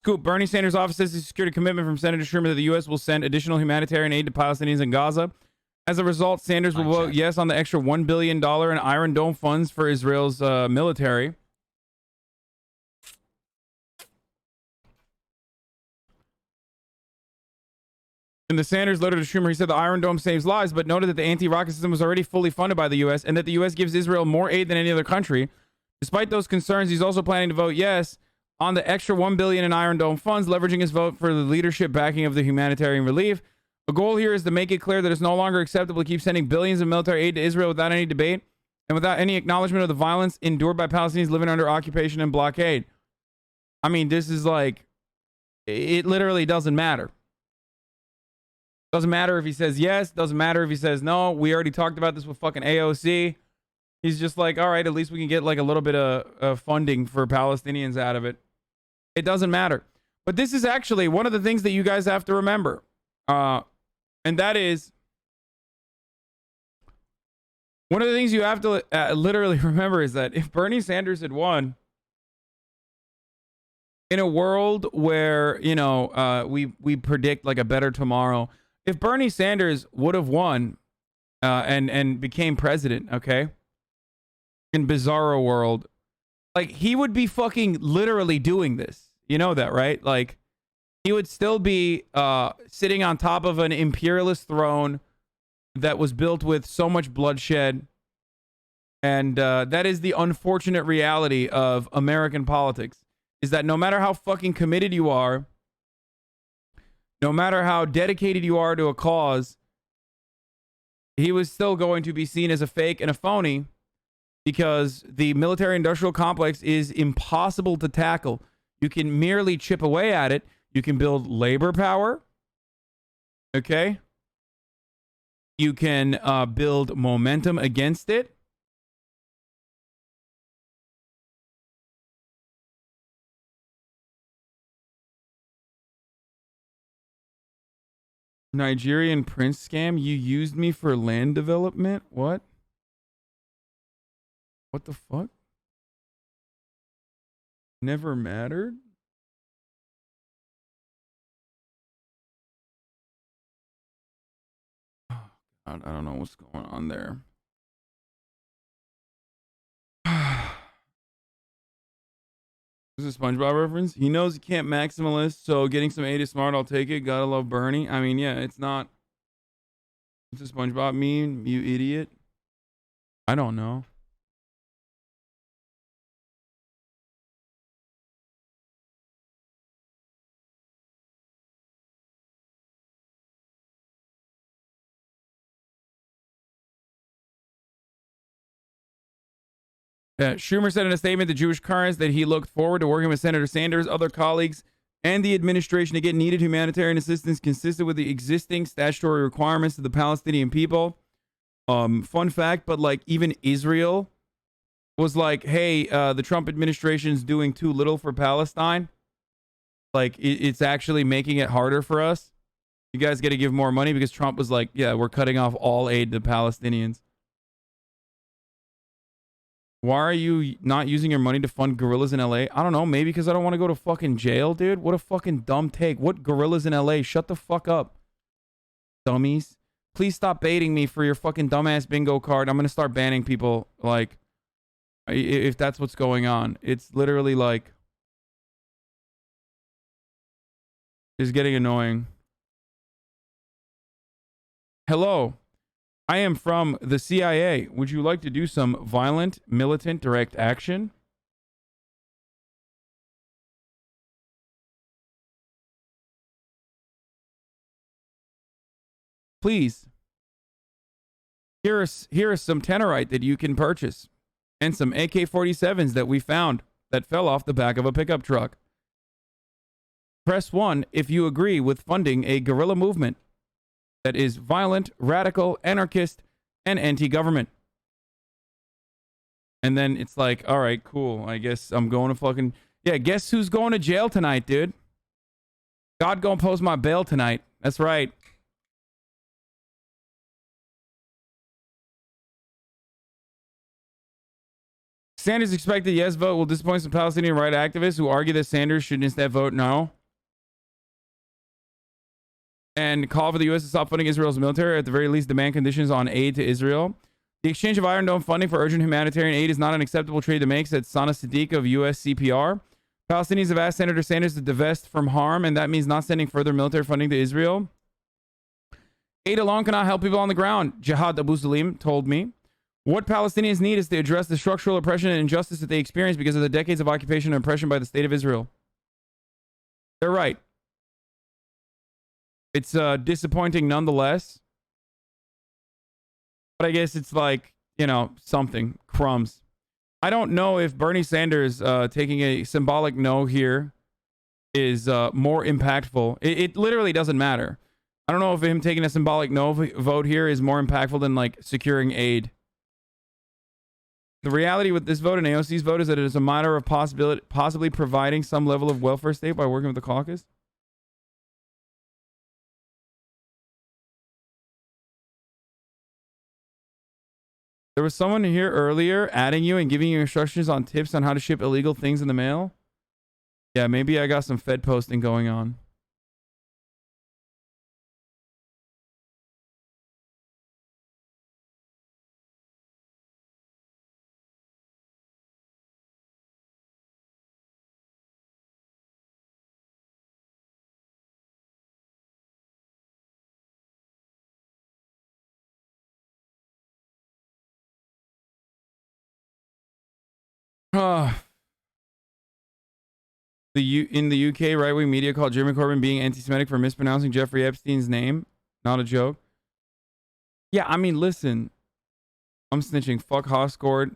Scoop, Bernie Sanders' office says he secured a commitment from Senator Schumer that the U.S. will send additional humanitarian aid to Palestinians in Gaza. As a result, Sanders will vote yes on the extra $1 billion in Iron Dome funds for Israel's military. In the Sanders letter to Schumer, he said the Iron Dome saves lives, but noted that the anti-rocket system was already fully funded by the U.S. and that the U.S. gives Israel more aid than any other country. Despite those concerns, he's also planning to vote yes on the extra $1 billion in Iron Dome funds, leveraging his vote for the leadership backing of the humanitarian relief. The goal here is to make it clear that it's no longer acceptable to keep sending billions of military aid to Israel without any debate and without any acknowledgement of the violence endured by Palestinians living under occupation and blockade. I mean, this is like, it literally doesn't matter. Doesn't matter if he says yes. Doesn't matter if he says no. We already talked about this with fucking AOC. He's just like, all right, at least we can get like a little bit of funding for Palestinians out of it. It doesn't matter. But this is actually one of the things that you guys have to remember. And that is, one of the things you have to literally remember is that if Bernie Sanders had won, in a world where, you know, we predict like a better tomorrow, if Bernie Sanders would have won and became president, okay, in bizarro world, like he would be fucking literally doing this. You know that, right? Like he would still be sitting on top of an imperialist throne that was built with so much bloodshed. And that is the unfortunate reality of American politics, is that no matter how fucking committed you are, no matter how dedicated you are to a cause, he was still going to be seen as a fake and a phony because the military-industrial complex is impossible to tackle. You can merely chip away at it. You can build labor power. Okay? You can build momentum against it. Nigerian prince scam. You used me for land development? What? What the fuck? Never mattered? Oh, God, I don't know what's going on there. This is a SpongeBob reference. He knows he can't maximalist, so getting some aid is smart. I'll take it. Gotta love Bernie. I mean, yeah, it's not. It's a SpongeBob meme, you idiot. I don't know. Schumer said in a statement to Jewish Currents that he looked forward to working with Senator Sanders, other colleagues, and the administration to get needed humanitarian assistance consistent with the existing statutory requirements of the Palestinian people. Fun fact, but like even Israel was like, hey, the Trump administration's doing too little for Palestine. Like it's actually making it harder for us. You guys got to give more money, because Trump was like, yeah, we're cutting off all aid to Palestinians. Why are you not using your money to fund gorillas in LA? I don't know. Maybe because I don't want to go to fucking jail, dude. What a fucking dumb take. What gorillas in LA? Shut the fuck up, dummies. Please stop baiting me for your fucking dumbass bingo card. I'm going to start banning people, like, if that's what's going on. It's literally like, it's getting annoying. Hello. I am from the CIA. Would you like to do some violent, militant, direct action? Please. Here is some Tenorite that you can purchase, and some AK-47s that we found that fell off the back of a pickup truck. Press 1 if you agree with funding a guerrilla movement that is violent, radical, anarchist, and anti-government. And then it's like, all right, cool. I guess I'm going to fucking... Yeah, guess who's going to jail tonight, dude? God gonna post my bail tonight. That's right. Sanders' expected yes vote will disappoint some Palestinian right activists who argue that Sanders should instead vote no. And call for the U.S. to stop funding Israel's military, or at the very least demand conditions on aid to Israel. The exchange of Iron Dome funding for urgent humanitarian aid is not an acceptable trade to make, said Sana Siddiq of U.S. CPR. Palestinians have asked Senator Sanders to divest from harm, and that means not sending further military funding to Israel. Aid alone cannot help people on the ground, Jihad Abu Salim told me. What Palestinians need is to address the structural oppression and injustice that they experience because of the decades of occupation and oppression by the state of Israel. They're right. It's disappointing nonetheless. But I guess it's like, you know, something. Crumbs. I don't know if Bernie Sanders taking a symbolic no here is more impactful. It literally doesn't matter. I don't know if him taking a symbolic no vote here is more impactful than like securing aid. The reality with this vote and AOC's vote is that it is a matter of possibly providing some level of welfare state by working with the caucus. There was someone here earlier adding you and giving you instructions on tips on how to ship illegal things in the mail. Yeah, maybe I got some Fed posting going on. In the UK, right-wing media called Jeremy Corbyn being anti-Semitic for mispronouncing Jeffrey Epstein's name. Not a joke. Yeah, I mean, listen. I'm snitching. Fuck Hoscord.